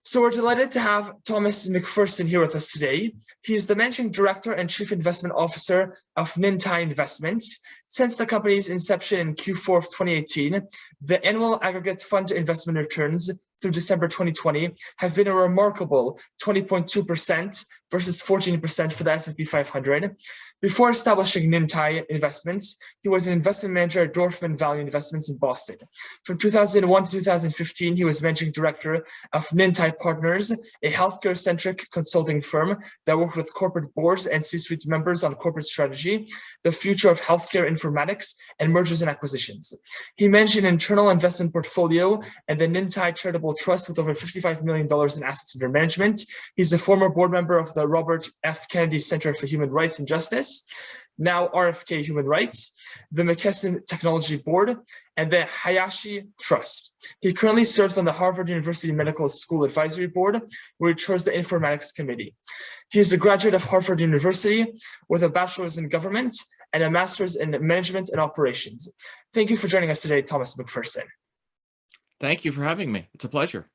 So we're delighted to have Thomas Macpherson here with us today. He is the Managing Director and Chief Investment Officer of Itai Investments. Since the company's inception in Q4 of 2018, the annual aggregate fund investment returns through December 2020 have been a remarkable 20.2% versus 14% for the S&P 500. Before establishing Itai Investments, he was an investment manager at Dorfman Value Investments in Boston. From 2001 to 2015, he was Managing Director of Itai Parnes, a healthcare-centric consulting firm that worked with corporate boards and C-suite members on corporate strategy, the future of healthcare informatics, and mergers and acquisitions. He managed an internal investment portfolio and the Itai Charitable Trust with over $55 million in assets under management. He's a former board member of the Robert F. Kennedy Center for Human Rights and Justice, now RFK Human Rights, the Macpherson Technology Board, and the Hayashi Trust. He currently serves on the Harvard University Medical School Advisory Board, where he chairs the Informatics Committee. He is a graduate of Harvard University with a bachelor's in government and a master's in management and operations. Thank you for joining us today, Thomas Macpherson. Thank you for having me. It's a pleasure.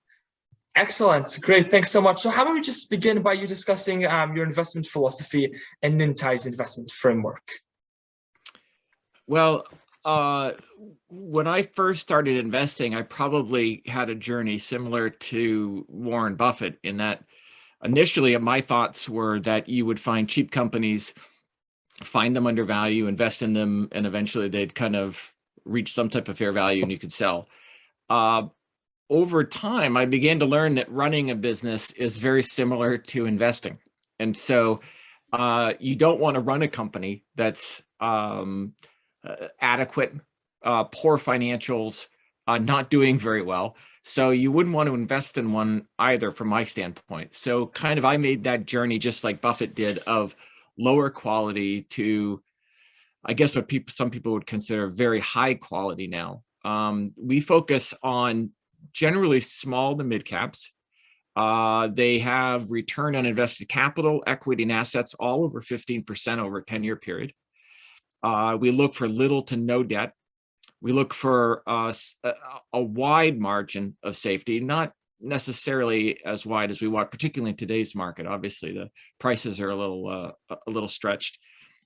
Excellent. Great. Thanks so much. So how about we just begin by you discussing your investment philosophy and Itai's investment framework? Well, when I first started investing, I probably had a journey similar to Warren Buffett in that initially my thoughts were that you would find cheap companies, find them undervalued, invest in them, and eventually they'd kind of reach some type of fair value and you could sell. Over time, I began to learn that running a business is very similar to investing. And so you don't want to run a company that's adequate, poor financials, not doing very well. So you wouldn't want to invest in one either from my standpoint. So kind of I made that journey just like Buffett did of lower quality to, I guess what some people would consider very high quality now. We focus on generally small to mid caps. They have return on invested capital, equity, and assets all over 15% over a 10-year period. We look for little to no debt. We look for a wide margin of safety, not necessarily as wide as we want, particularly in today's market. Obviously, the prices are a little stretched.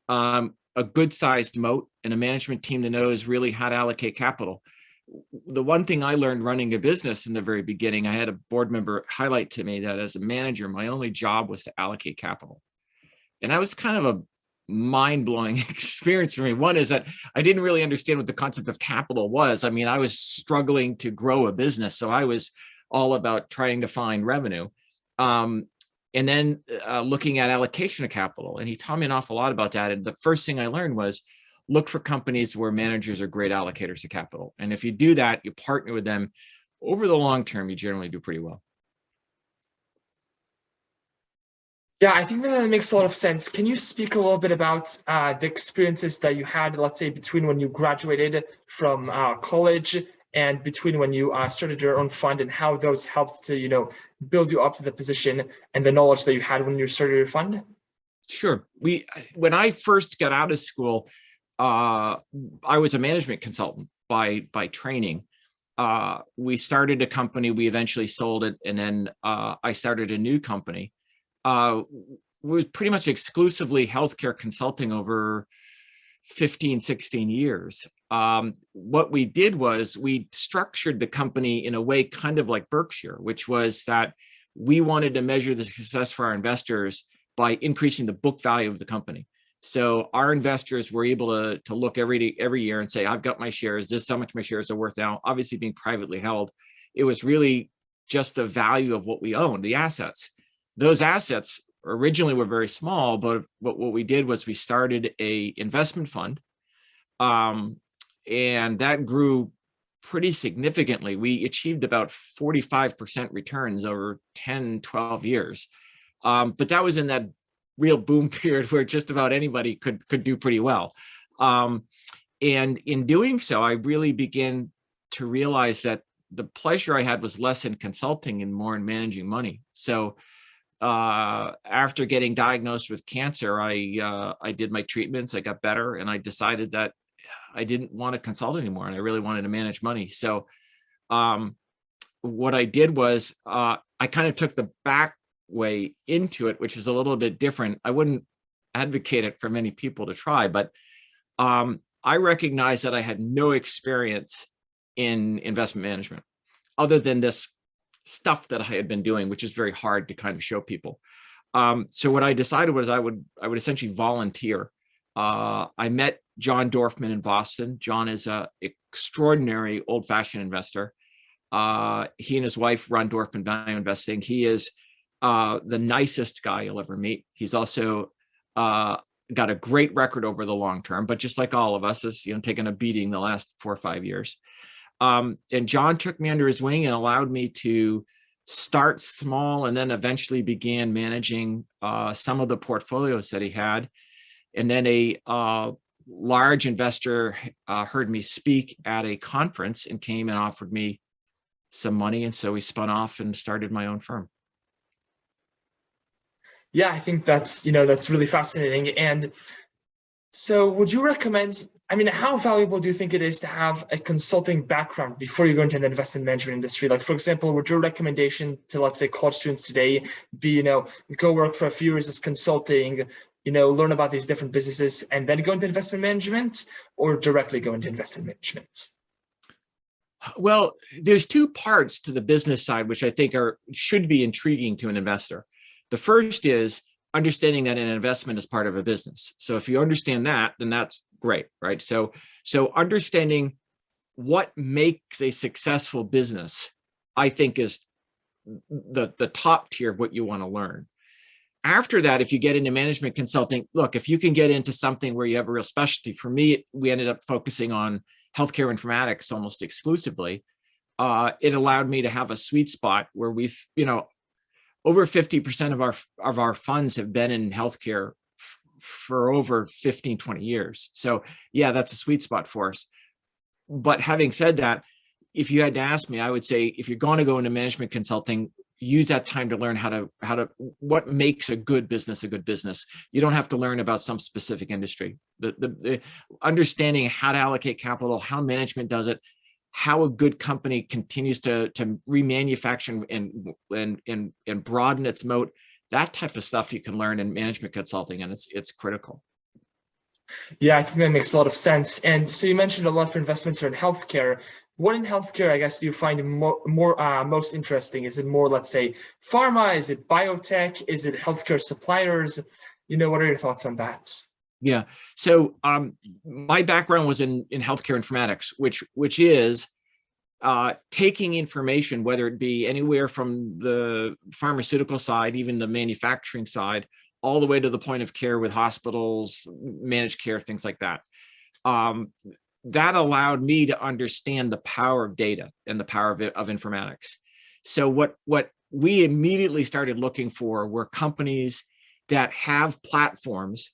A good-sized moat and a management team that knows really how to allocate capital. The one thing I learned running a business in the very beginning, I had a board member highlight to me that as a manager, my only job was to allocate capital. And that was kind of a mind-blowing experience for me. One is that I didn't really understand what the concept of capital was. I mean, I was struggling to grow a business, so I was all about trying to find revenue. And then looking at allocation of capital. And he taught me an awful lot about that. And the first thing I learned was look for companies where managers are great allocators of capital. And if you do that, you partner with them over the long term, you generally do pretty well. Yeah, I think that makes a lot of sense. Can you speak a little bit about the experiences that you had, let's say, between when you graduated from college and between when you started your own fund, and how those helped to, build you up to the position and the knowledge that you had when you started your fund? Sure. When I first got out of school, I was a management consultant by training. We started a company, we eventually sold it, and then I started a new company. It was pretty much exclusively healthcare consulting over 15, 16 years. What we did was we structured the company in a way kind of like Berkshire, which was that we wanted to measure the success for our investors by increasing the book value of the company. So our investors were able to look every year and say, I've got my shares, this is how much my shares are worth now. Obviously being privately held, it was really just the value of what we owned, the assets. Those assets originally were very small, but what we did was we started a investment fund, and that grew pretty significantly. We achieved about 45% returns over 10, 12 years. But that was in that real boom period where just about anybody could do pretty well. And in doing so, I really began to realize that the pleasure I had was less in consulting and more in managing money. So after getting diagnosed with cancer, I did my treatments, I got better, and I decided that I didn't want to consult anymore and I really wanted to manage money. So what I did was I kind of took the back way into it, which is a little bit different. I wouldn't advocate it for many people to try, but I recognized that I had no experience in investment management other than this stuff that I had been doing, which is very hard to kind of show people. So what I decided was I would essentially volunteer. I met John Dorfman in Boston. John is an extraordinary old-fashioned investor. He and his wife run Dorfman Value Investing. He is the nicest guy you'll ever meet. He's also got a great record over the long term, but just like all of us, has taken a beating the last 4 or 5 years. And John took me under his wing and allowed me to start small, and then eventually began managing some of the portfolios that he had. And then a large investor heard me speak at a conference and came and offered me some money. And so we spun off and started my own firm. Yeah, I think that's really fascinating. And so would you recommend, how valuable do you think it is to have a consulting background before you go into an investment management industry? Like, for example, would your recommendation to, let's say, college students today be, go work for a few years as consulting, learn about these different businesses and then go into investment management, or directly go into investment management? Well, there's two parts to the business side, which I think should be intriguing to an investor. The first is understanding that an investment is part of a business. So if you understand that, then that's great, right? So understanding what makes a successful business, I think, is the top tier of what you want to learn. After that, if you get into management consulting, look, if you can get into something where you have a real specialty, for me, we ended up focusing on healthcare informatics almost exclusively. It allowed me to have a sweet spot where we've, over 50% of our funds have been in healthcare for over 15, 20 years. So yeah, that's a sweet spot for us. But having said that, if you had to ask me, I would say if you're going to go into management consulting, use that time to learn what makes a good business a good business. You don't have to learn about some specific industry. The understanding how to allocate capital, how management does it, how a good company continues to remanufacture and broaden its moat, that type of stuff you can learn in management consulting, and it's critical. Yeah, I think that makes a lot of sense. And so you mentioned a lot of investments are in healthcare. What in healthcare, I guess, do you find most interesting? Is it more, let's say, pharma? Is it biotech? Is it healthcare suppliers? What are your thoughts on that? Yeah. So my background was in healthcare informatics, which is taking information, whether it be anywhere from the pharmaceutical side, even the manufacturing side, all the way to the point of care with hospitals, managed care, things like that. That allowed me to understand the power of data and the power of informatics. So what we immediately started looking for were companies that have platforms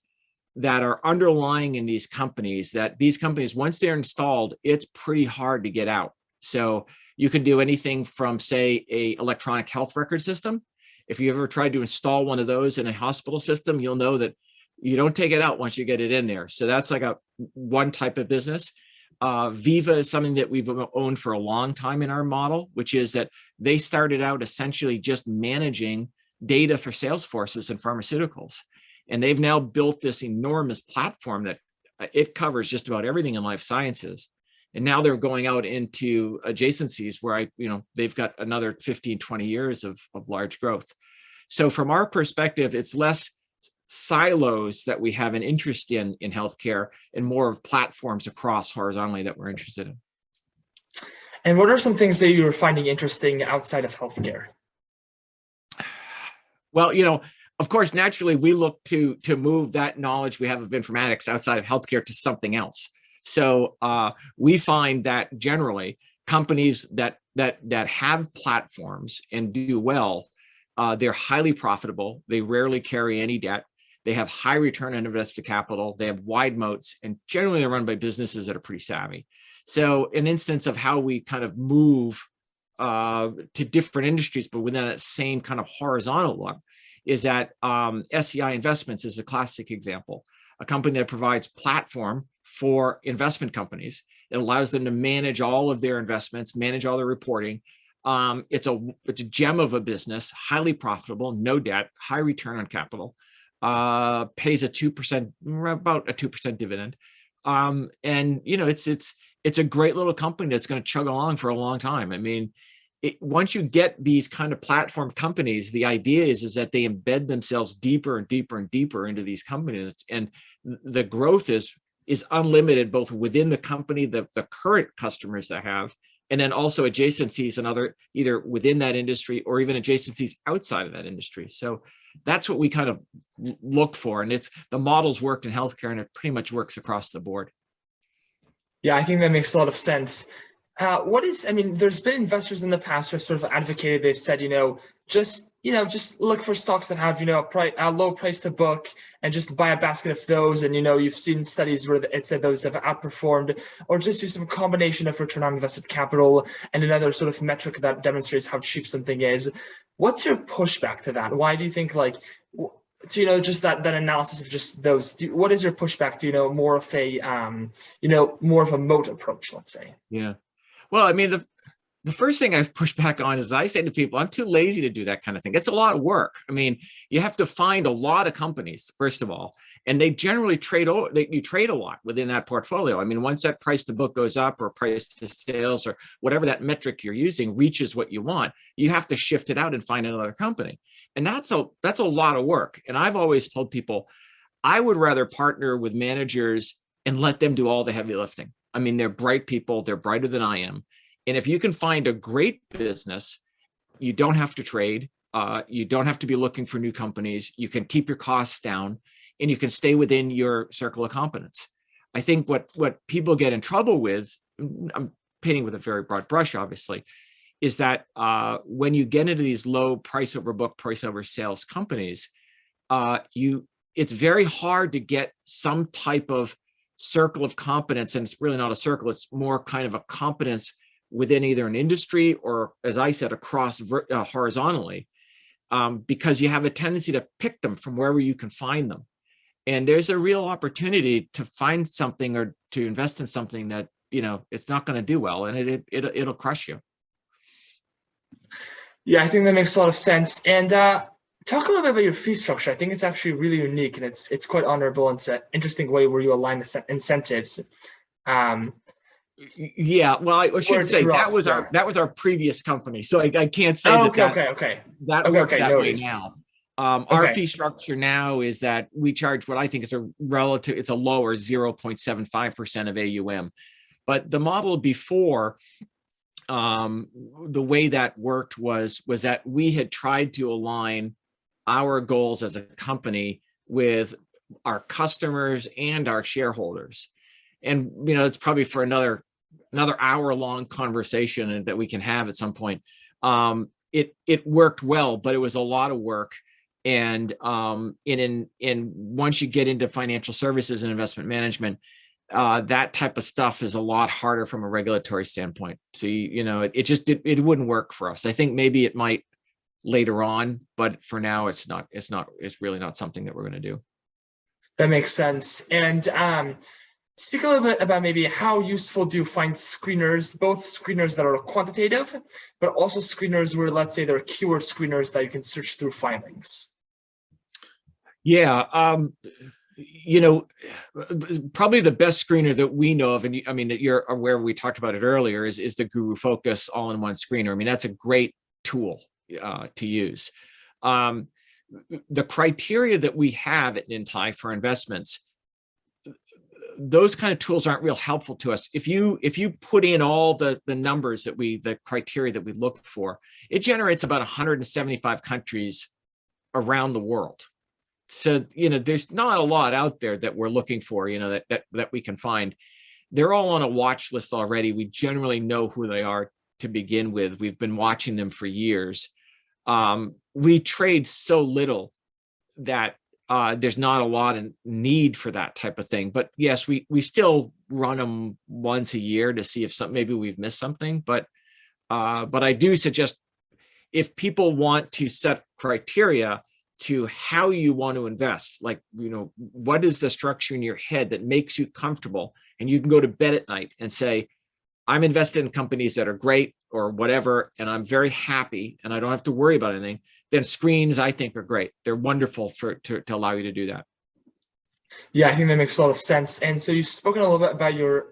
that are underlying in these companies, that these companies, once they're installed, it's pretty hard to get out. So you can do anything from, say, a electronic health record system. If you ever tried to install one of those in a hospital system, you'll know that you don't take it out once you get it in there. So that's like one type of business. Viva is something that we've owned for a long time in our model, which is that they started out essentially just managing data for sales forces and pharmaceuticals. And they've now built this enormous platform that it covers just about everything in life sciences. And now they're going out into adjacencies where they've got another 15, 20 years of large growth. So from our perspective, it's less silos that we have an interest in healthcare and more of platforms across horizontally that we're interested in. And what are some things that you're finding interesting outside of healthcare? Well, of course, naturally, we look to move that knowledge we have of informatics outside of healthcare to something else. So we find that generally companies that have platforms and do well, they're highly profitable. They rarely carry any debt. They have high return on invested capital. They have wide moats, and generally they're run by businesses that are pretty savvy. So an instance of how we kind of move to different industries, but within that same kind of horizontal look, is that SEI Investments is a classic example, a company that provides platform for investment companies. It allows them to manage all of their investments, manage all their reporting, It's a gem of a business, highly profitable, no debt, high return on capital, pays about a 2% dividend. And it's a great little company that's going to chug along for a long time. I mean, once you get these kind of platform companies, the idea is that they embed themselves deeper and deeper and deeper into these companies, and the growth is unlimited, both within the company, the current customers they have, and then also adjacencies and other, either within that industry or even adjacencies outside of that industry. So that's what we kind of look for, and the model's worked in healthcare, and it pretty much works across the board. Yeah, I think that makes a lot of sense. There's been investors in the past who have sort of advocated, they've said, just look for stocks that have, a low price to book and just buy a basket of those. And, you've seen studies where it said those have outperformed, or just do some combination of return on invested capital and another sort of metric that demonstrates how cheap something is. What's your pushback to that? Why do you think just that analysis of just those, what is your pushback to, more of a moat approach, let's say? Yeah. Well, I mean, the first thing I've pushed back on is I say to people, I'm too lazy to do that kind of thing. It's a lot of work. I mean, you have to find a lot of companies, first of all, and they generally you trade a lot within that portfolio. I mean, once that price to book goes up, or price to sales, or whatever that metric you're using reaches what you want, you have to shift it out and find another company. And that's a lot of work. And I've always told people, I would rather partner with managers and let them do all the heavy lifting. I mean, they're bright people. They're brighter than I am. And if you can find a great business, you don't have to trade. You don't have to be looking for new companies. You can keep your costs down, and you can stay within your circle of competence. I think what people get in trouble with, I'm painting with a very broad brush, obviously, is that when you get into these low price over book, price over sales companies, it's very hard to get some type of circle of competence. And it's really not a circle. It's more kind of a competence within either an industry or, as I said, across horizontally, because you have a tendency to pick them from wherever you can find them. And there's a real opportunity to find something or to invest in something that, it's not going to do well, and it'll crush you. Yeah, I think that makes a lot of sense. And talk a little bit about your fee structure. I think it's actually really unique, and it's quite honorable, and it's an interesting way where you align the incentives. Yeah, well, I should say that was our previous company, so I can't say that works that way now. Our fee structure now is that we charge what I think is it's a lower 0.75% of AUM, but the model before, the way that worked was that we had tried to align our goals as a company with our customers and our shareholders. And, it's probably for another hour-long conversation and that we can have at some point. It worked well, but it was a lot of work. And once you get into financial services and investment management, that type of stuff is a lot harder from a regulatory standpoint. So, it wouldn't work for us. I think maybe it might later on, but for now it's really not something that we're going to do. That makes sense. And speak a little bit about maybe how useful do you find screeners, both screeners that are quantitative, but also screeners where, let's say, they're keyword screeners that you can search through filings? Yeah. Probably the best screener that we know of, and that you're aware, we talked about it earlier, is the Guru Focus all-in-one screener. I mean, that's a great tool to use. The criteria that we have at Itai for investments, those kind of tools aren't real helpful to us. If you put in all the numbers the criteria that we look for, it generates about 175 countries around the world. So, there's not a lot out there that we're looking for, that we can find. They're all on a watch list already. We generally know who they are to begin with. We've been watching them for years. We trade so little that there's not a lot of need for that type of thing. But yes, we still run them once a year to see if maybe we've missed something. But I do suggest, if people want to set criteria to how you want to invest, like, what is the structure in your head that makes you comfortable, and you can go to bed at night and say, I'm invested in companies that are great. or whatever, and I'm very happy and I don't have to worry about anything, then screens I think are great. They're wonderful to allow you to do that. Yeah, I think that makes a lot of sense. And so you've spoken a little bit about your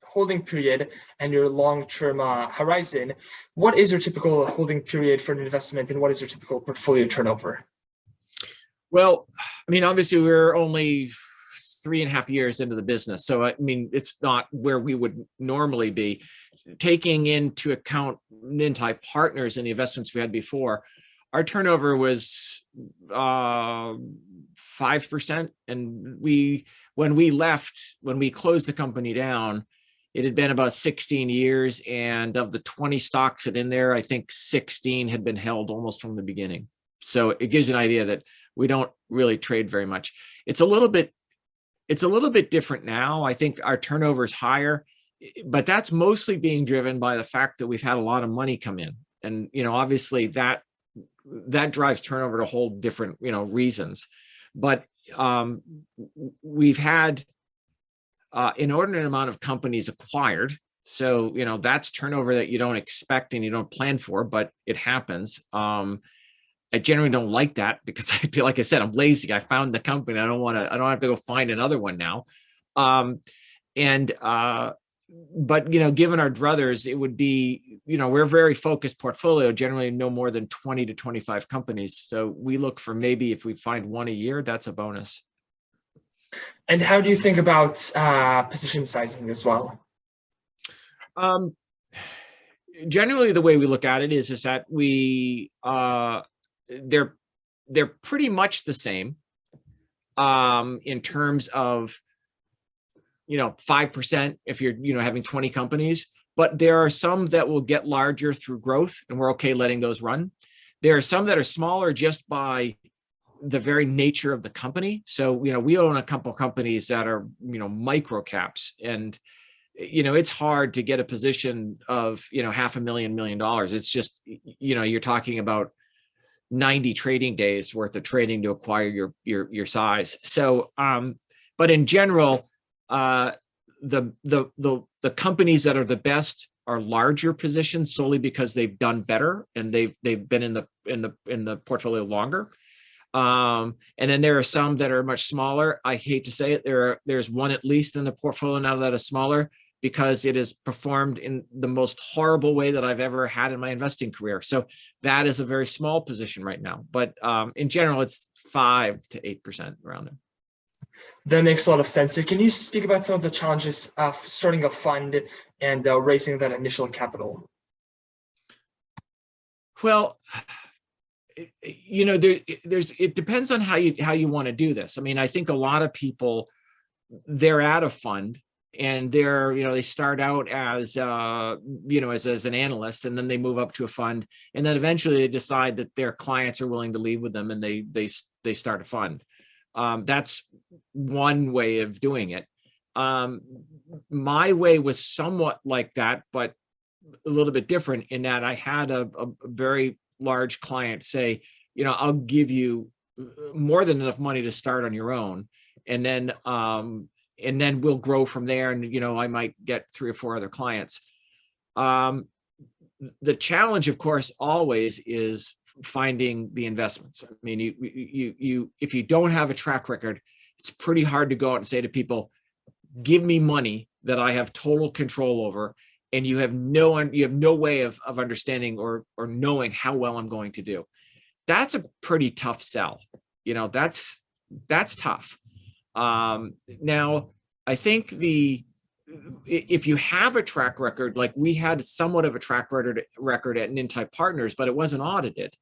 holding period and your long-term horizon. What is your typical holding period for an investment, and what is your typical portfolio turnover? Well, I mean, obviously we're only 3.5 years into the business, so I mean, it's not where we would normally be. Taking into account Itai Partners and the investments we had before, our turnover was 5%, and when we closed the company down, it had been about 16 years, and of the 20 stocks that in there, I think 16 had been held almost from the beginning. So it gives you an idea that we don't really trade very much. It's a little bit different now. I think our turnover is higher, but that's mostly being driven by the fact that we've had a lot of money come in, and obviously that drives turnover to whole different reasons. But we've had inordinate amount of companies acquired, so that's turnover that you don't expect and you don't plan for, but it happens. I generally don't like that because like I said, I'm lazy. I found the company. I don't have to go find another one now. But given our druthers, it would be, we're a very focused portfolio, generally no more than 20 to 25 companies. So we look for, maybe if we find one a year, that's a bonus. And how do you think about position sizing as well? Generally, the way we look at it is that they're pretty much the same in terms of 5% if you're having 20 companies, but there are some that will get larger through growth, and we're okay letting those run. There are some that are smaller just by the very nature of the company. So we own a couple companies that are micro caps, and it's hard to get a position of $500,000, $1 million. It's just you're talking about 90 trading days worth of trading to acquire your size. So but in general, the companies that are the best are larger positions solely because they've done better and they've been in the portfolio longer. And then there are some that are much smaller. I hate to say it, there's one at least in the portfolio now that is smaller because it has performed in the most horrible way that I've ever had in my investing career. So that is a very small position right now. But in general, it's 5 to 8% around it. That makes a lot of sense. Can you speak about some of the challenges of starting a fund and raising that initial capital? Well, it depends on how you want to do this. I mean, I think a lot of people, they're at a fund and they start out as as an analyst, and then they move up to a fund, and then eventually they decide that their clients are willing to leave with them, and they start a fund. That's one way of doing it. My way was somewhat like that, but a little bit different in that I had a very large client say, I'll give you more than enough money to start on your own, and then we'll grow from there. And I might get 3 or 4 other clients. The challenge, of course, always is finding the investments. I mean, if you don't have a track record, it's pretty hard to go out and say to people, give me money that I have total control over, and you have no way of understanding or knowing how well I'm going to do. That's a pretty tough sell. That's tough. Now, I think if you have a track record, like we had somewhat of a track record at Itai Partners, but it wasn't audited.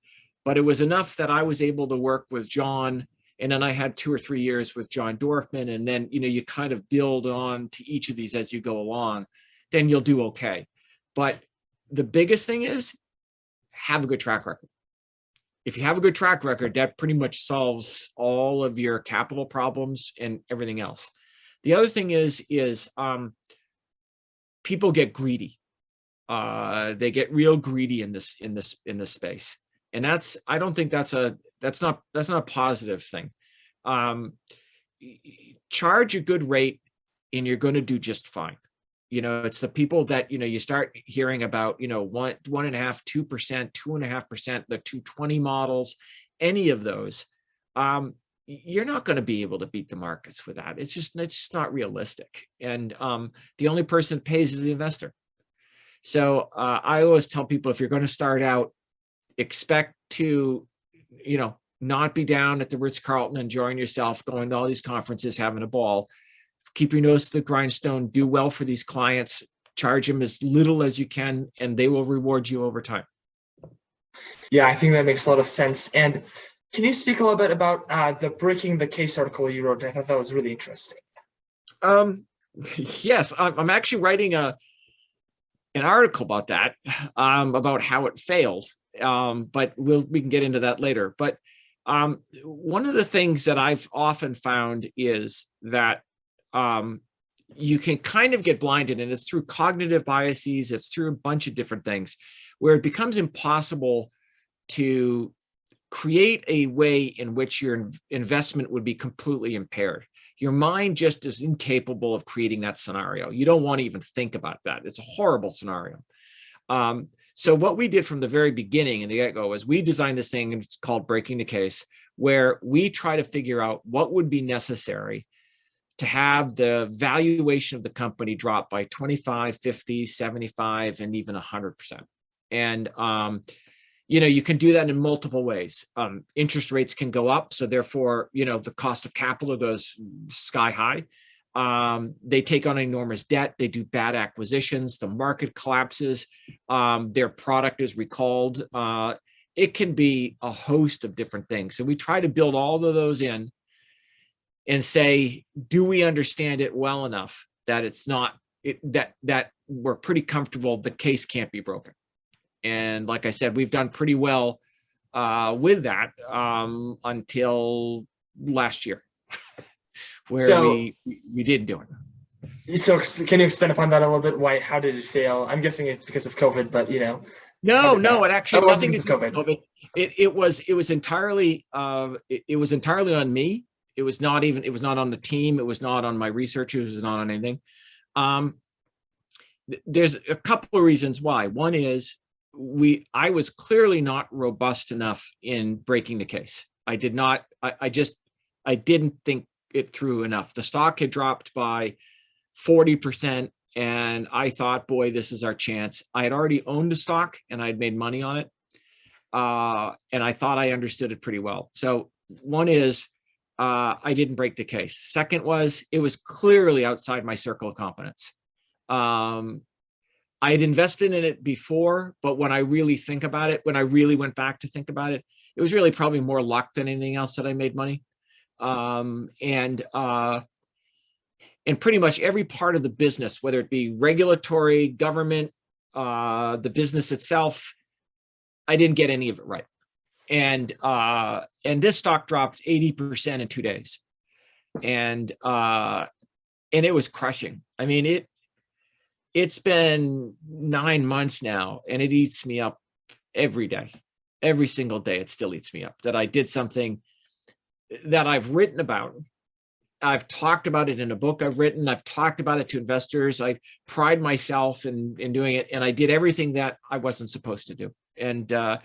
But it was enough that I was able to work with John, and then I had 2 or 3 years with John Dorfman, and then you kind of build on to each of these as you go along. Then you'll do okay. But the biggest thing is have a good track record. If you have a good track record, that pretty much solves all of your capital problems and everything else. The other thing is people get greedy. They get real greedy in this space, and I don't think that's not a positive thing. Charge a good rate, and you're going to do just fine. It's the people that, you start hearing about, 1.5%, 2%, 2.5%, the 220 models, any of those. You're not going to be able to beat the markets with that. It's just not realistic. And the only person that pays is the investor. So I always tell people, if you're going to start out, expect to, not be down at the Ritz-Carlton enjoying yourself, going to all these conferences, having a ball. Keep your nose to the grindstone, do well for these clients, charge them as little as you can, and they will reward you over time. Yeah, I think that makes a lot of sense. And can you speak a little bit about the Breaking the Case article you wrote? I thought that was really interesting. Yes, I'm actually writing an article about that, about how it failed. But we can get into that later. But one of the things that I've often found is that you can kind of get blinded, and it's through cognitive biases, it's through a bunch of different things, where it becomes impossible to create a way in which your investment would be completely impaired. Your mind just is incapable of creating that scenario. You don't want to even think about that. It's a horrible scenario. So what we did from the very beginning in the get-go was we designed this thing, and it's called Breaking the Case, where we try to figure out what would be necessary to have the valuation of the company drop by 25, 50, 75, and even 100%. And, you can do that in multiple ways. Interest rates can go up. So therefore, the cost of capital goes sky high. They take on enormous debt. They do bad acquisitions. The market collapses. Their product is recalled. It can be a host of different things. So we try to build all of those in and say, do we understand it well enough that it's not that we're pretty comfortable the case can't be broken? And like I said, we've done pretty well with that until last year, where we didn't do it. So can you expand upon that a little bit? How did it fail? I'm guessing it's because of COVID, but No, it actually wasn't because of COVID. It was entirely on me. It was not on the team. It was not on my researchers. It was not on anything. There's a couple of reasons why. One is I was clearly not robust enough in breaking the case. I didn't think it through enough. The stock had dropped by 40%, and I thought, boy, this is our chance. I had already owned the stock and I'd made money on it. And I thought I understood it pretty well. So one is, I didn't break the case. Second was, it was clearly outside my circle of competence. I had invested in it before, but when I really think about it, when I really went back to think about it, it was really probably more luck than anything else that I made money. And pretty much every part of the business, whether it be regulatory, government, the business itself, I didn't get any of it right. And this stock dropped 80% in 2 days. And it was crushing. I mean, it's been 9 months now, and it eats me up every day. Every single day, it still eats me up that I did something that I've written about. I've talked about it in a book I've written. I've talked about it to investors. I pride myself in doing it, and I did everything that I wasn't supposed to do. And it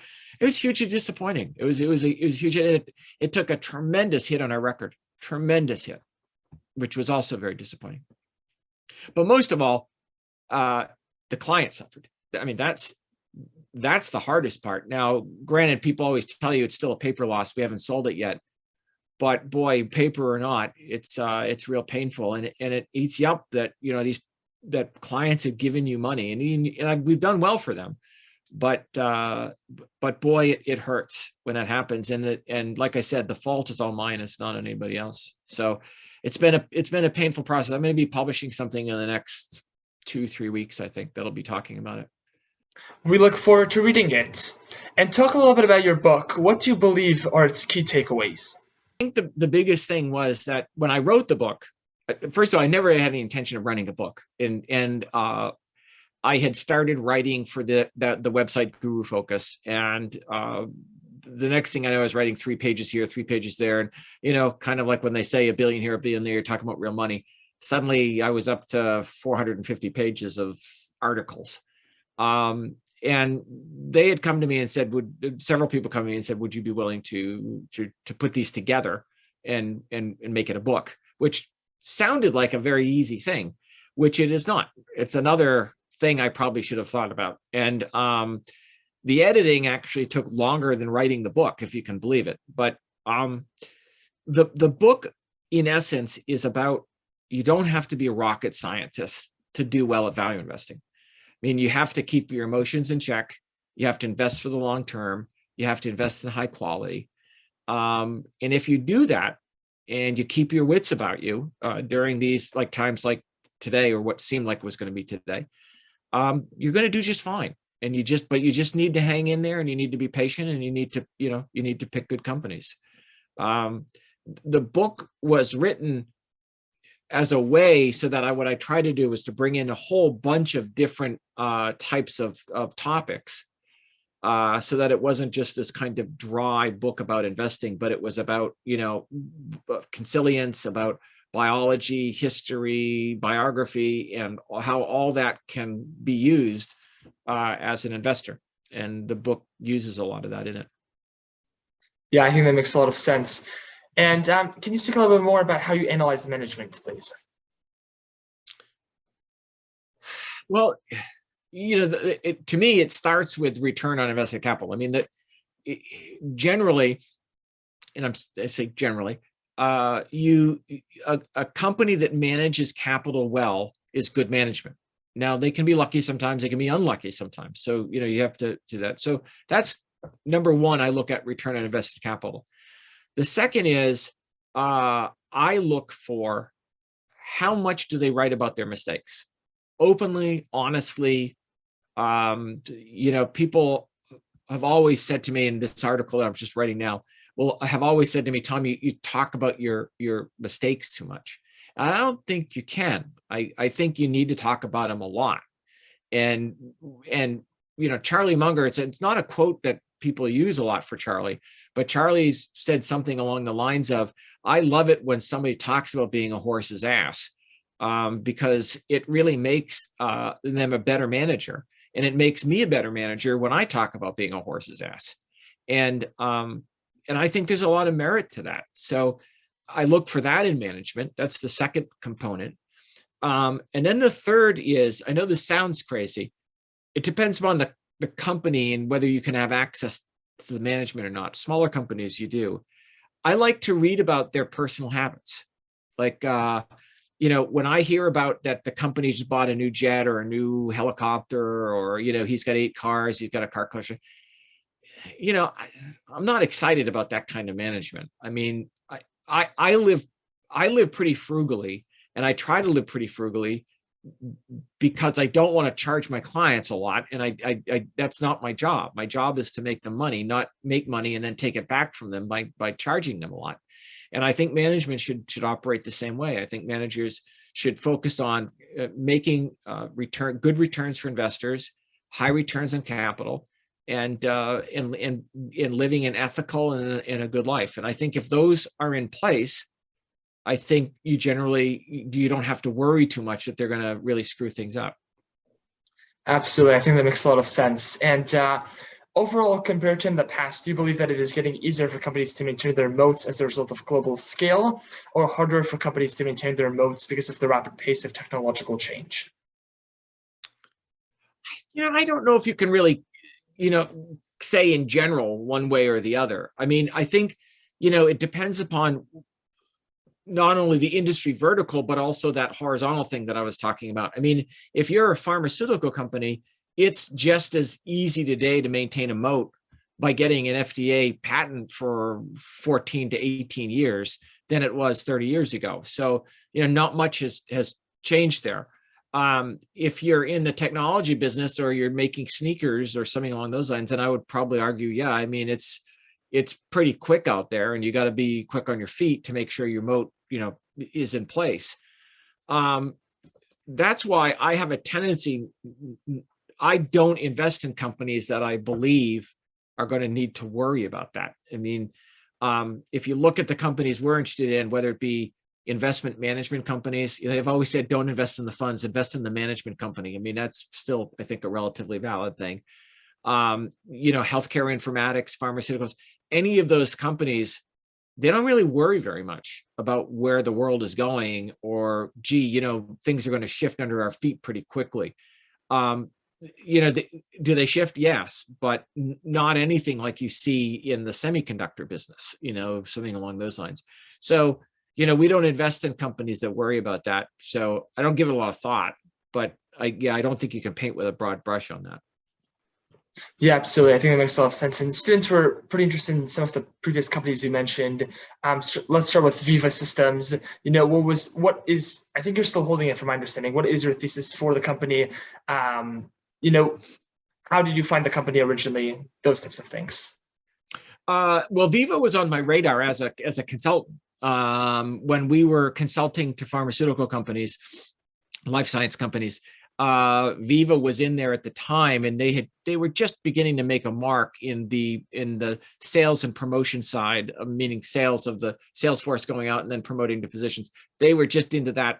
was hugely disappointing. It was huge. It took a tremendous hit on our record, tremendous hit, which was also very disappointing. But most of all, the client suffered. I mean, that's the hardest part. Now, granted, people always tell you it's still a paper loss. We haven't sold it yet. But boy, paper or not, it's real painful, and it eats you up that that clients have given you money, and we've done well for them, but boy, it hurts when that happens, and like I said, the fault is all mine. It's not on anybody else. So it's been a painful process. I'm going to be publishing something in the next 2-3 weeks. I think that'll be talking about it. We look forward to reading it. And talk a little bit about your book. What do you believe are its key takeaways? I think the biggest thing was that when I wrote the book, first of all, I never had any intention of writing a book, and I had started writing for the website Guru Focus, and the next thing I know, I was writing 3 pages here, 3 pages there, and kind of like when they say a billion here, a billion there, you're talking about real money. suddenly I was up to 450 pages of articles. And they had come to me and said, several people come to me and said, would you be willing to put these together and make it a book, which sounded like a very easy thing, which it is not. It's another thing I probably should have thought about. And the editing actually took longer than writing the book, if you can believe it. But the book, in essence, is about, you don't have to be a rocket scientist to do well at value investing. I mean, you have to keep your emotions in check. You have to invest for the long term. You have to invest in high quality. And if you do that, and you keep your wits about you during these times like today, or what seemed like was going to be today, you're going to do just fine. And you just need to hang in there, and you need to be patient, and you need to pick good companies. The book was written as a way so that what I tried to do was to bring in a whole bunch of different types of topics, so that it wasn't just this kind of dry book about investing, but it was about, consilience, about biology, history, biography, and how all that can be used as an investor. And the book uses a lot of that in it. Yeah, I think that makes a lot of sense. And can you speak a little bit more about how you analyze the management, please? Well, to me, it starts with return on invested capital. I mean, generally, and I say generally, a company that manages capital well is good management. Now, they can be lucky sometimes, they can be unlucky sometimes. So, you have to do that. So that's number one. I look at return on invested capital. The second is I look for how much do they write about their mistakes, openly, honestly. People have always said to me in this article that I'm just writing now, have always said to me, Tom, you talk about your mistakes too much. And I don't think you can. I think you need to talk about them a lot. And Charlie Munger, it's not a quote that people use a lot for Charlie, but Charlie's said something along the lines of, I love it when somebody talks about being a horse's ass, because it really makes them a better manager. And it makes me a better manager when I talk about being a horse's ass. And I think there's a lot of merit to that. So I look for that in management. That's the second component. And then the third is, I know this sounds crazy. It depends upon the company and whether you can have access to the management or not. Smaller companies, you do. I like to read about their personal habits. Like, when I hear about that the company just bought a new jet or a new helicopter, or, he's got 8 cars, he's got a car collection, I'm not excited about that kind of management. I mean, I live pretty frugally, and I try to live pretty frugally because I don't want to charge my clients a lot. And I that's not my job. My job is to make them money, not make money and then take it back from them by charging them a lot. And I think management should operate the same way. I think managers should focus on making good returns for investors, high returns on capital, and living an ethical and a good life. And I think if those are in place, I think you don't have to worry too much that they're going to really screw things up. Absolutely. I think that makes a lot of sense. And overall, compared to in the past, do you believe that it is getting easier for companies to maintain their moats as a result of global scale, or harder for companies to maintain their moats because of the rapid pace of technological change? I don't know if you can really, say in general one way or the other. I mean, I think, it depends upon not only the industry vertical, but also that horizontal thing that I was talking about. I mean, if you're a pharmaceutical company, it's just as easy today to maintain a moat by getting an FDA patent for 14 to 18 years than it was 30 years ago. So, not much has changed there. If you're in the technology business or you're making sneakers or something along those lines, then I would probably argue, yeah, I mean, it's pretty quick out there, and you got to be quick on your feet to make sure your moat, is in place. That's why I have a tendency, I don't invest in companies that I believe are going to need to worry about that. I mean, if you look at the companies we're interested in, whether it be investment management companies. They've always said, don't invest in the funds, invest in the management company. I mean, that's still, I think, a relatively valid thing. Healthcare, informatics, pharmaceuticals, any of those companies, they don't really worry very much about where the world is going, or, gee, things are going to shift under our feet pretty quickly. Do they shift? Yes, but not anything like you see in the semiconductor business, something along those lines. So, we don't invest in companies that worry about that. So I don't give it a lot of thought, but I don't think you can paint with a broad brush on that. Yeah, absolutely. I think that makes a lot of sense. And students were pretty interested in some of the previous companies you mentioned. So let's start with Viva Systems. I think you're still holding it from my understanding. What is your thesis for the company? How did you find the company originally? Those types of things. Well, Viva was on my radar as a consultant when we were consulting to pharmaceutical companies, life science companies. Viva was in there at the time, and they were just beginning to make a mark in the sales and promotion side, meaning sales of the sales force going out and then promoting to physicians. They were just into that,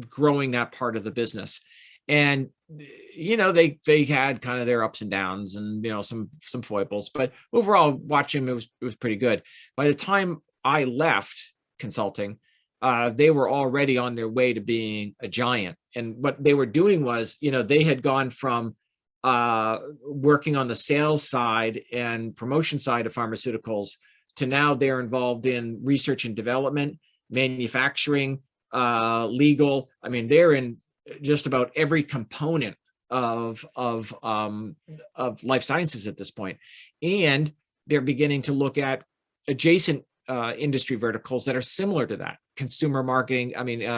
growing that part of the business. And they had kind of their ups and downs and some foibles, but overall, watching it was pretty good. By the time I left consulting, they were already on their way to being a giant. And what they were doing was, they had gone from working on the sales side and promotion side of pharmaceuticals to now they're involved in research and development, manufacturing, legal. I mean, they're in just about every component of life sciences at this point. And they're beginning to look at adjacent industry verticals that are similar to that. Consumer marketing,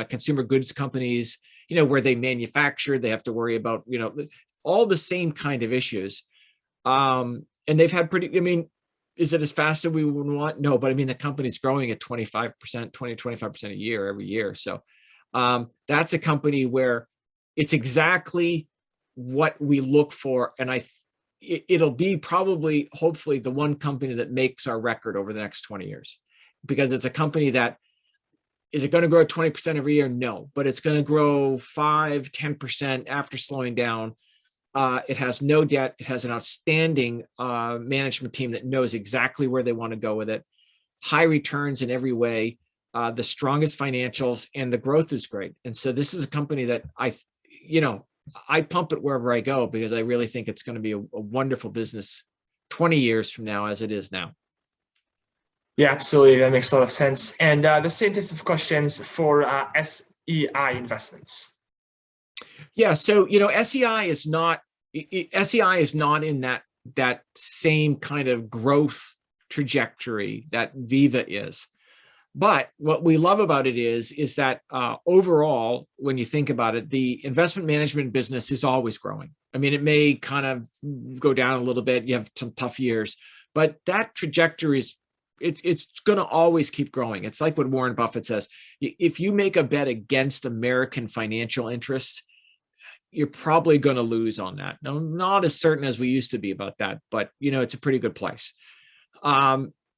consumer goods companies, where they manufacture, they have to worry about, all the same kind of issues. And they've had is it as fast as we would want? No, but the company's growing at 25% a year, every year. So that's a company where it's exactly what we look for. And it'll be probably, hopefully, the one company that makes our record over the next 20 years, because it's a company that, is it going to grow 20% every year? No, but it's going to grow 5-10% after slowing down. It has no debt. It has an outstanding management team that knows exactly where they want to go with it. High returns in every way, the strongest financials, and the growth is great. And so this is a company that I pump it wherever I go, because I really think it's going to be a wonderful business 20 years from now as it is now. Yeah, absolutely. That makes a lot of sense. And the same types of questions for SEI investments. Yeah. So, SEI is not in that same kind of growth trajectory that Viva is. But what we love about it is that overall, when you think about it, the investment management business is always growing. It may kind of go down a little bit. You have some tough years, but that trajectory it's going to always keep growing. It's like what Warren Buffett says: if you make a bet against American financial interests, you're probably going to lose on that. Now, not as certain as we used to be about that, but it's a pretty good place.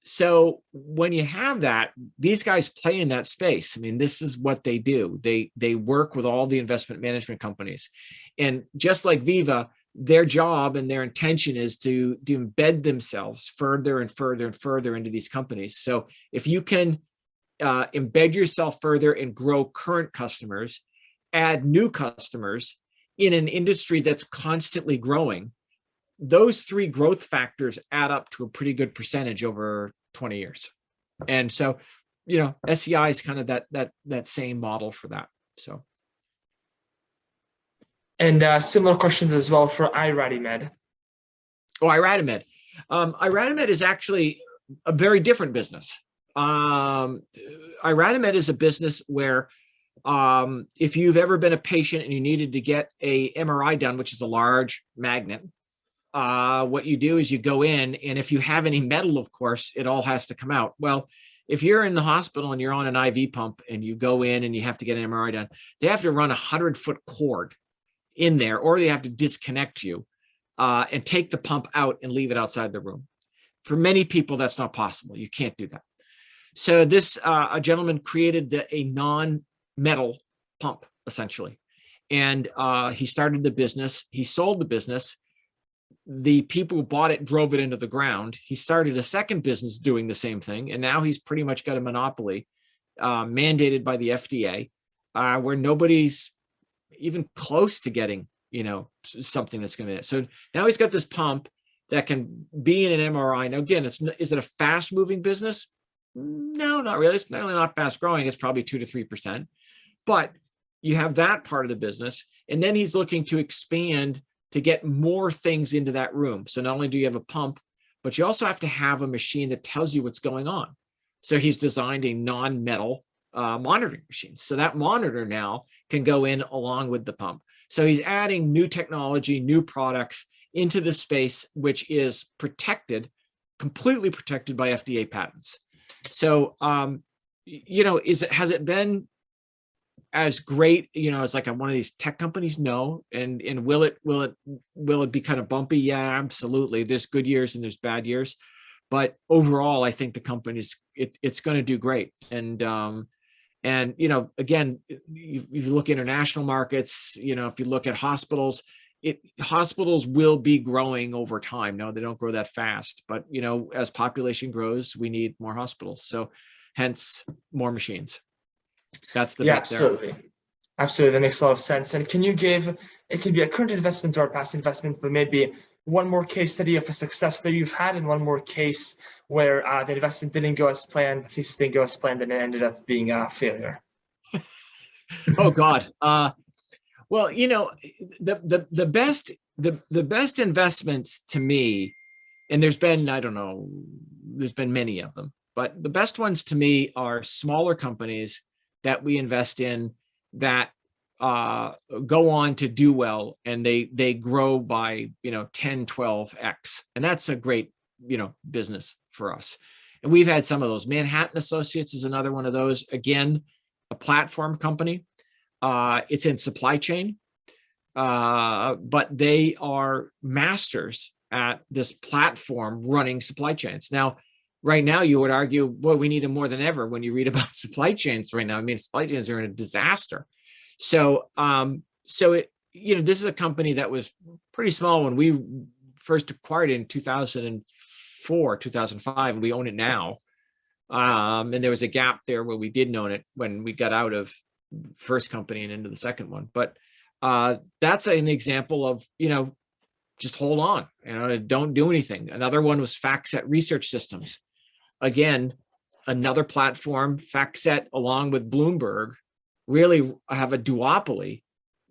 So when you have that, these guys play in that space. This is what they do. They work with all the investment management companies. And just like Viva, their job and their intention is to embed themselves further and further and further into these companies. So if you can embed yourself further and grow current customers, add new customers in an industry that's constantly growing, those three growth factors add up to a pretty good percentage over 20 years. And so, SEI is kind of that same model for that. So. And similar questions as well for iRadimed. Oh, iRadimed. iRadimed is actually a very different business. iRadimed is a business where if you've ever been a patient and you needed to get a MRI done, which is a large magnet, what you do is you go in, and if you have any metal, of course, it all has to come out. Well, if you're in the hospital and you're on an IV pump and you go in and you have to get an MRI done, they have to run 100-foot cord in there, or they have to disconnect you and take the pump out and leave it outside the room. For many people, that's not possible. You can't do that. So this a gentleman created a non-metal pump essentially, and he started the business. He sold the business. The people who bought it drove it into the ground. He started a second business doing the same thing, and now he's pretty much got a monopoly mandated by the FDA, where nobody's even close to getting, something that's going to. So now he's got this pump that can be in an MRI. Now, again, is it a fast moving business? No, not really. It's not really not fast growing. It's probably 2 to 3%, but you have that part of the business. And then he's looking to expand to get more things into that room. So not only do you have a pump, but you also have to have a machine that tells you what's going on. So he's designed a non-metal monitoring machine. So that monitor now can go in along with the pump. So he's adding new technology, new products into the space, which is protected, completely protected by FDA patents. So, has it been as great, as like one of these tech companies? No. And will it be kind of bumpy? Yeah, absolutely. There's good years and there's bad years, but overall, I think the company's it's going to do great. And again, if you look at international markets, if you look at hospitals, hospitals will be growing over time. No, they don't grow that fast, but as population grows, we need more hospitals. So hence more machines. That's the bet absolutely. there. Absolutely, that makes a lot of sense. And can you it can be a current investment or a past investment, but maybe one more case study of a success that you've had, and one more case where the investment didn't go as planned, the thesis didn't go as planned, and it ended up being a failure? Oh God. Well, the best investments to me, and there's been many of them, but the best ones to me are smaller companies that we invest in that go on to do well, and they grow by 10, 12x, and that's a great business for us. And we've had some of those. Manhattan Associates is another one of those. Again, a platform company. It's in supply chain, but they are masters at this platform running supply chains. Now, right now, you would argue, boy, we need them more than ever when you read about supply chains right now. I mean, supply chains are in a disaster. So, this is a company that was pretty small when we first acquired it in 2004, 2005, and we own it now. And there was a gap there where we didn't own it when we got out of first company and into the second one. But that's an example of, just hold on, don't do anything. Another one was FactSet Research Systems. Again, another platform. FactSet, along with Bloomberg, really have a duopoly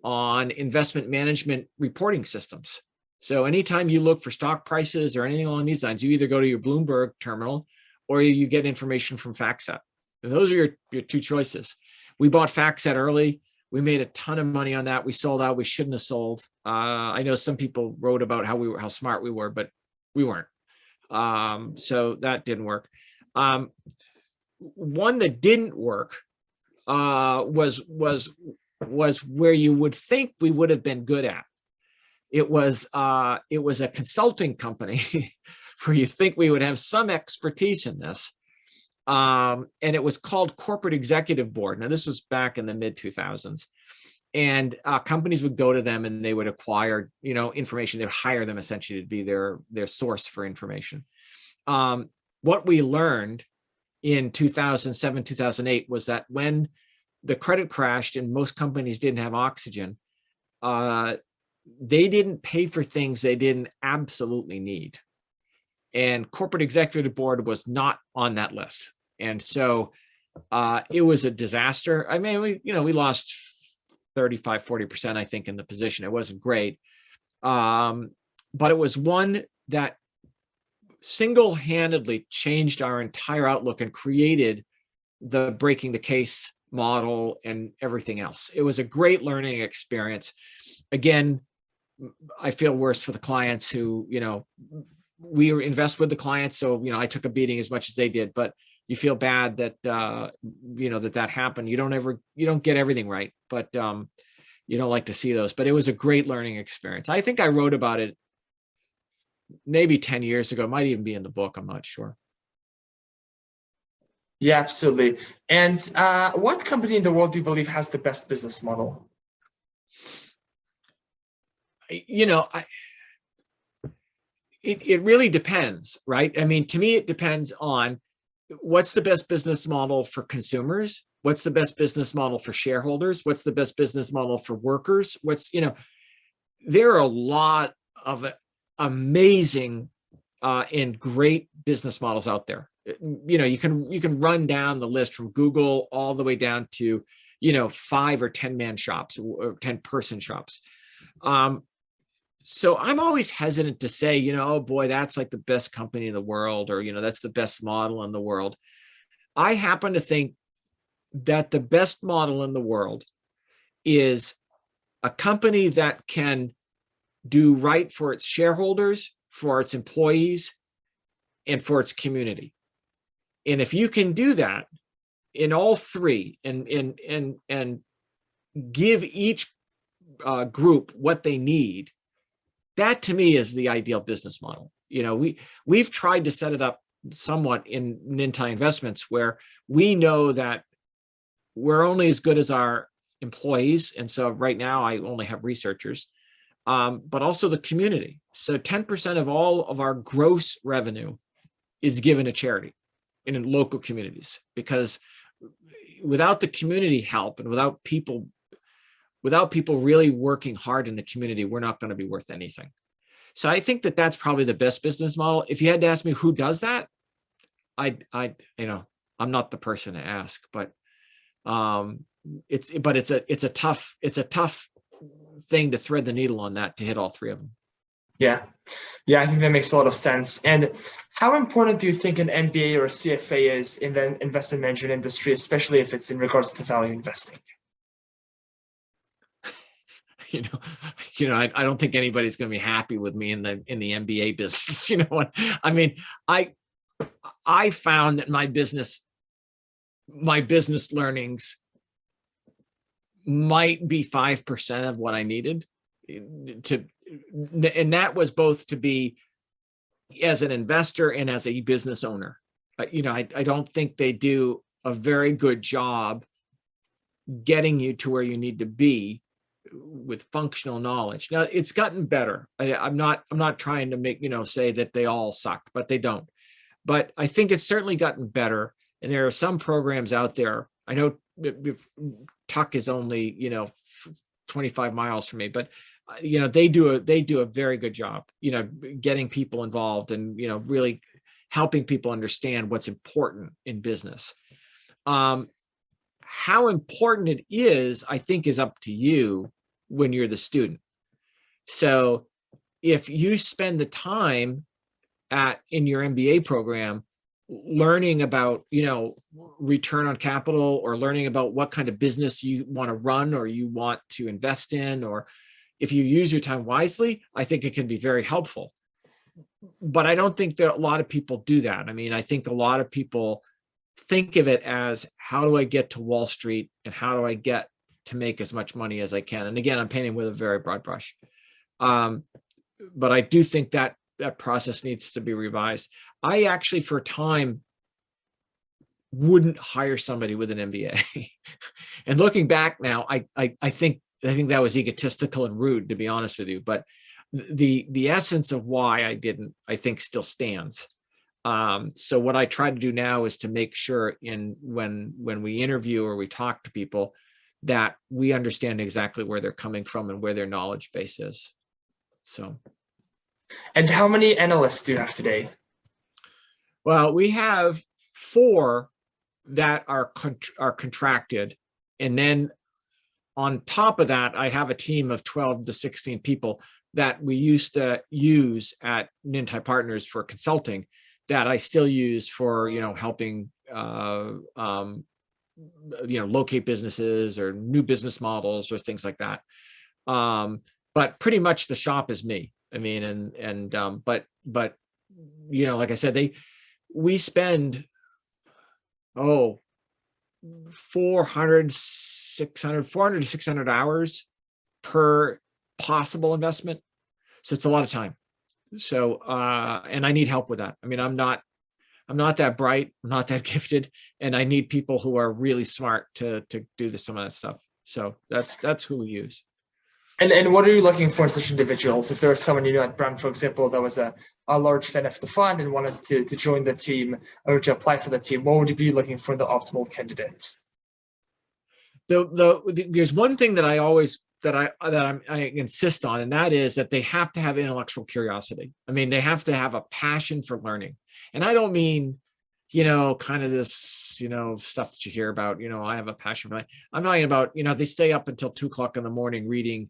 on investment management reporting systems. So anytime you look for stock prices or anything along these lines, you either go to your Bloomberg terminal or you get information from FactSet. And those are your two choices. We bought FactSet early. We made a ton of money on that. We sold out. We shouldn't have sold. I know some people wrote about how smart we were, but we weren't. So that didn't work. One that didn't work was where you would think we would have been good at. It was a consulting company where you think we would have some expertise in this. And it was called Corporate Executive Board. Now, this was back in the mid 2000s, and companies would go to them and they would acquire, information. They would hire them essentially to be their source for information. What we learned in 2007, 2008 was that when the credit crashed and most companies didn't have oxygen, they didn't pay for things they didn't absolutely need. And Corporate Executive Board was not on that list. And so it was a disaster. I mean, we lost 35, 40%, I think, in the position. It wasn't great. But it was one that single-handedly changed our entire outlook and created the breaking the case model and everything else. It was a great learning experience. Again, I feel worse for the clients who, we invest with the clients. So, I took a beating as much as they did, but you feel bad that, that happened. You don't get everything right, but you don't like to see those. But it was a great learning experience. I think I wrote about it maybe 10 years ago. It might even be in the book. I'm not sure. Yeah, absolutely. And what company in the world do you believe has the best business model? You know, it really depends, right? I mean, to me, it depends on what's the best business model for consumers, what's the best business model for shareholders, what's the best business model for workers, there are a lot of amazing and great business models out there. You can run down the list from Google all the way down to 5 or 10 man shops or 10 person shops. So I'm always hesitant to say, oh boy, that's like the best company in the world, or that's the best model in the world. I happen to think that the best model in the world is a company that can do right for its shareholders, for its employees, and for its community. And if you can do that in all three, and give each group what they need, that to me is the ideal business model. We've tried to set it up somewhat in Itai Investments, where we know that we're only as good as our employees. And so right now I only have researchers, but also the community. So 10% of all of our gross revenue is given to charity in local communities, because without the community help and without people really working hard in the community, we're not going to be worth anything. So I think that that's probably the best business model. If you had to ask me who does that, I'm not the person to ask, but it's a tough thing to thread the needle on that, to hit all three of them. Yeah. Yeah, I think that makes a lot of sense. And how important do you think an MBA or a CFA is in the investment management industry, especially if it's in regards to value investing? I don't think anybody's going to be happy with me in the MBA business. You know what I mean? I found that my business learnings might be 5% of what I needed to, and that was both to be as an investor and as a business owner. I don't think they do a very good job getting you to where you need to be with functional knowledge. Now it's gotten better. I'm not trying to make, say that they all suck, but they don't. But I think it's certainly gotten better. And there are some programs out there. I know Tuck is only, 25 miles from me, but they do a very good job, getting people involved and, really helping people understand what's important in business. How important it is, I think, is up to you when you're the student. So if you spend the time in your MBA program learning about, return on capital, or learning about what kind of business you want to run or you want to invest in, or if you use your time wisely, I think it can be very helpful. But I don't think that a lot of people do that. I mean, I think a lot of people think of it as, how do I get to Wall Street and how do I get to make as much money as I can? And again, I'm painting with a very broad brush. But I do think that process needs to be revised. I actually, for a time, wouldn't hire somebody with an MBA. And looking back now, I think that was egotistical and rude, to be honest with you. But the essence of why I didn't, I think, still stands. So what I try to do now is to make sure when we interview or we talk to people, that we understand exactly where they're coming from and where their knowledge base is. So. And how many analysts do you have today? Well, we have 4 that are contracted, and then on top of that, I have a team of 12 to 16 people that we used to use at Itai Partners for consulting, that I still use for helping locate businesses or new business models or things like that. But pretty much the shop is me. I mean, but like I said, we spend 400 to 600 hours per possible investment. So it's a lot of time. So and I need help with that. I mean, I'm not I'm not that bright, I'm not that gifted, and I need people who are really smart to do some of that stuff. So that's who we use. And what are you looking for in such individuals? If there was someone you knew at Brand, for example, that was a large fan of the fund and wanted to join the team or to apply for the team, what would you be looking for in the optimal candidate? There's one thing that I insist on, and that is that they have to have intellectual curiosity. I mean, they have to have a passion for learning. And I don't mean, kind of this, stuff that you hear about, I have a passion for that. I'm talking about, they stay up until 2:00 in the morning reading,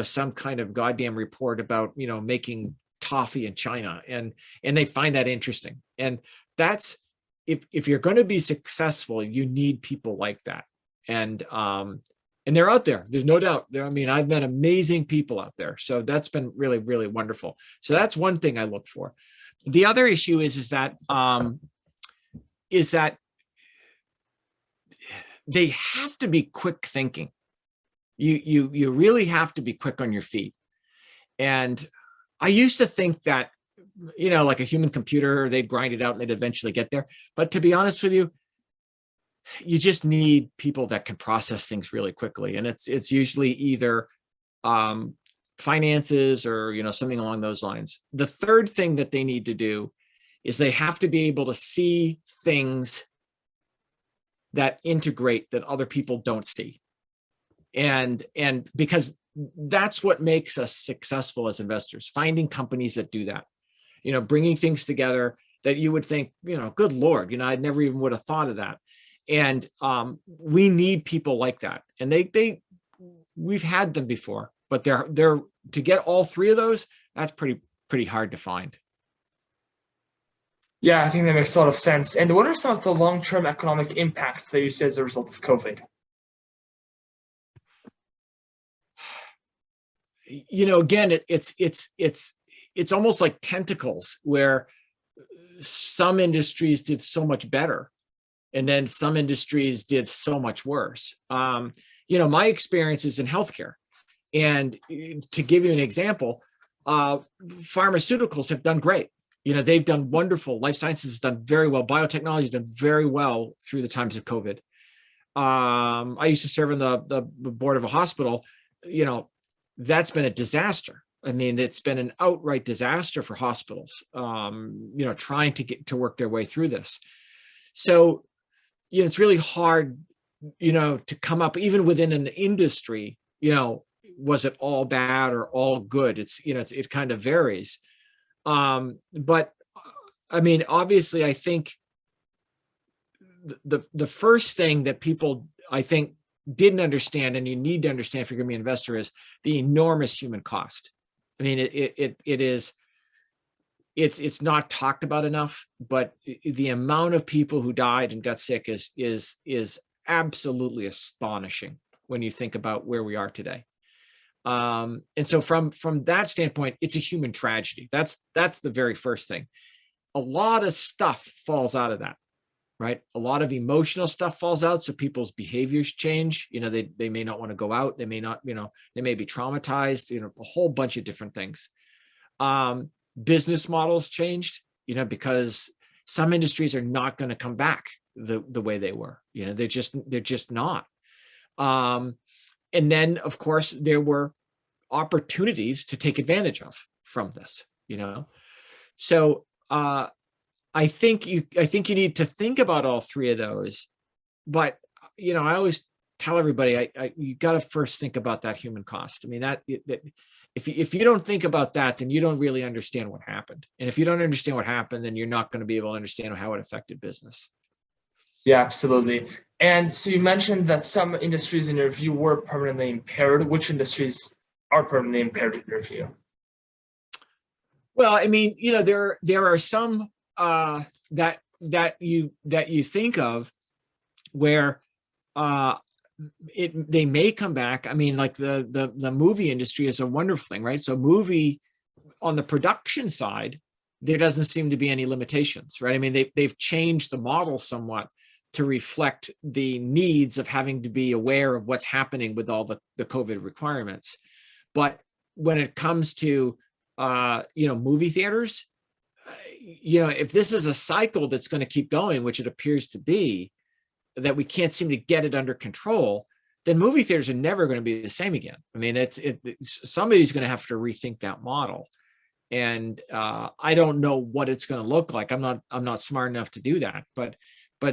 some kind of goddamn report about, making toffee in China, and they find that interesting. And that's, if you're going to be successful, you need people like that. And they're out there. There's no doubt. I mean, I've met amazing people out there. So that's been really, really wonderful. So that's one thing I look for. The other issue is that they have to be quick thinking. You really have to be quick on your feet. And I used to think that, like a human computer, they'd grind it out and they'd eventually get there. But to be honest with you, you just need people that can process things really quickly. And it's usually either finances or, something along those lines. The third thing that they need to do is they have to be able to see things that integrate that other people don't see. And because that's what makes us successful as investors, finding companies that do that, bringing things together that you would think, good Lord, I never even would have thought of that. And we need people like that. And we've had them before, but they're to get all three of those, that's pretty hard to find. Yeah, I think that makes a lot of sense. And what are some of the long-term economic impacts that you see as a result of COVID? Again, it's almost like tentacles, where some industries did so much better, and then some industries did so much worse. My experience is in healthcare. And to give you an example, pharmaceuticals have done great. They've done wonderful. Life sciences has done very well. Biotechnology has done very well through the times of COVID. I used to serve in the board of a hospital. That's been a disaster. I mean, it's been an outright disaster for hospitals, trying to work their way through this. So, it's really hard, to come up, even within an industry, was it all bad or all good? It kind of varies. But I mean, obviously, I think the first thing that people, I think, didn't understand, and you need to understand if you're going to be an investor, is the enormous human cost. I mean, it's not talked about enough, but the amount of people who died and got sick is absolutely astonishing when you think about where we are today. And so from that standpoint, it's a human tragedy. That's the very first thing. A lot of stuff falls out of that, right? A lot of emotional stuff falls out. So people's behaviors change. They may not want to go out. They may not, they may be traumatized, a whole bunch of different things. Business models changed, because some industries are not going to come back the way they were. They're just not. And then, of course, there were opportunities to take advantage of from this. So I think you need to think about all three of those. But I always tell everybody, you got to first think about that human cost. I mean, that if you don't think about that, then you don't really understand what happened. And if you don't understand what happened, then you're not going to be able to understand how it affected business. Yeah, absolutely. And so you mentioned that some industries in your view were permanently impaired. Which industries are permanently impaired in your view? Well, I mean, there are some that you think of where they may come back. I mean, like the movie industry is a wonderful thing, right? So movie, on the production side, there doesn't seem to be any limitations, right? I mean, they've changed the model somewhat to reflect the needs of having to be aware of what's happening with all the COVID requirements. But when it comes to movie theaters, if this is a cycle that's going to keep going, which it appears to be, that we can't seem to get it under control, then movie theaters are never going to be the same again. I mean, somebody's going to have to rethink that model. And I don't know what it's going to look like. I'm not smart enough to do that, but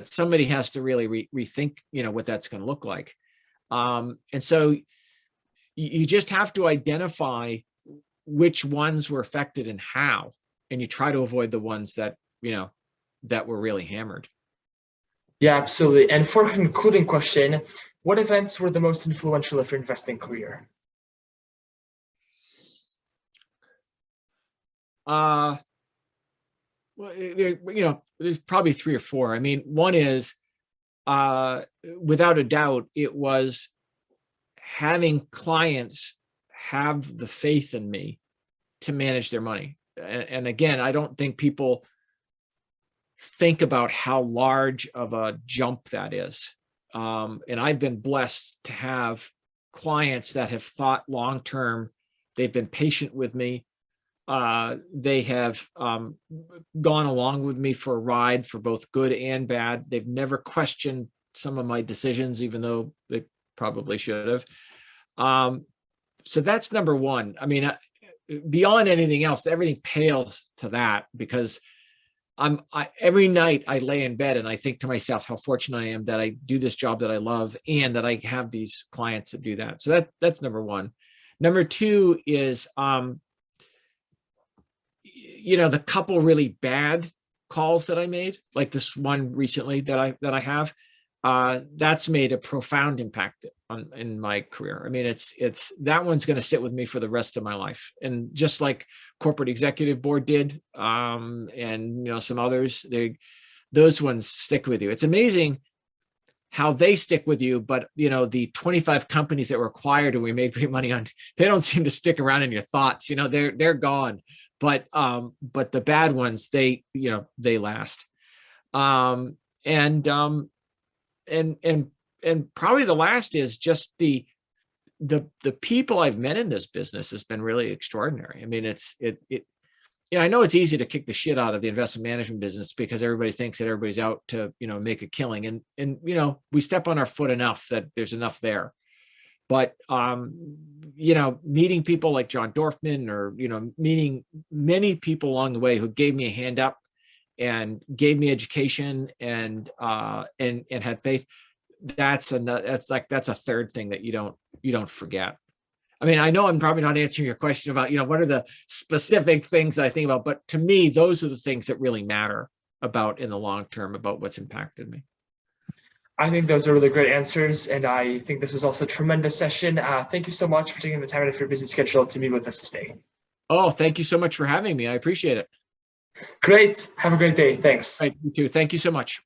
somebody has to really rethink, what that's going to look like. And so you just have to identify which ones were affected and how, and you try to avoid the ones that were really hammered. Yeah, absolutely. And for a concluding question, what events were the most influential of your investing career? Well, there's probably 3 or 4. I mean, one is, without a doubt, it was having clients have the faith in me to manage their money. And again, I don't think people think about how large of a jump that is. And I've been blessed to have clients that have thought long-term. They've been patient with me. They have gone along with me for a ride for both good and bad. They've never questioned some of my decisions, even though they probably should have. So that's number one. I mean, beyond anything else, everything pales to that, because every night I lay in bed and I think to myself how fortunate I am that I do this job that I love and that I have these clients that do that. So that's number one. Number two is, the couple really bad calls that I made, like this one recently that I have, that's made a profound impact in my career. I mean, it's that one's going to sit with me for the rest of my life. And just like Corporate Executive Board did, and some others, those ones stick with you. It's amazing how they stick with you, but the 25 companies that were acquired and we made great money on, they don't seem to stick around in your thoughts. They're gone. But the bad ones, they last. And probably the last is just the people I've met in this business has been really extraordinary. I mean, I know it's easy to kick the shit out of the investment management business because everybody thinks that everybody's out to, make a killing. And we step on our foot enough that there's enough there. But, meeting people like John Dorfman, or, meeting many people along the way who gave me a hand up and gave me education and had faith. That's a third thing that you don't forget. I mean, I know I'm probably not answering your question about, what are the specific things that I think about, but to me, those are the things that really matter about in the long term about what's impacted me. I think those are really great answers, and I think this was also a tremendous session. Thank you so much for taking the time out of your busy schedule to meet with us today. Oh, thank you so much for having me. I appreciate it. Great. Have a great day. Thanks. Right, you too. Thank you so much.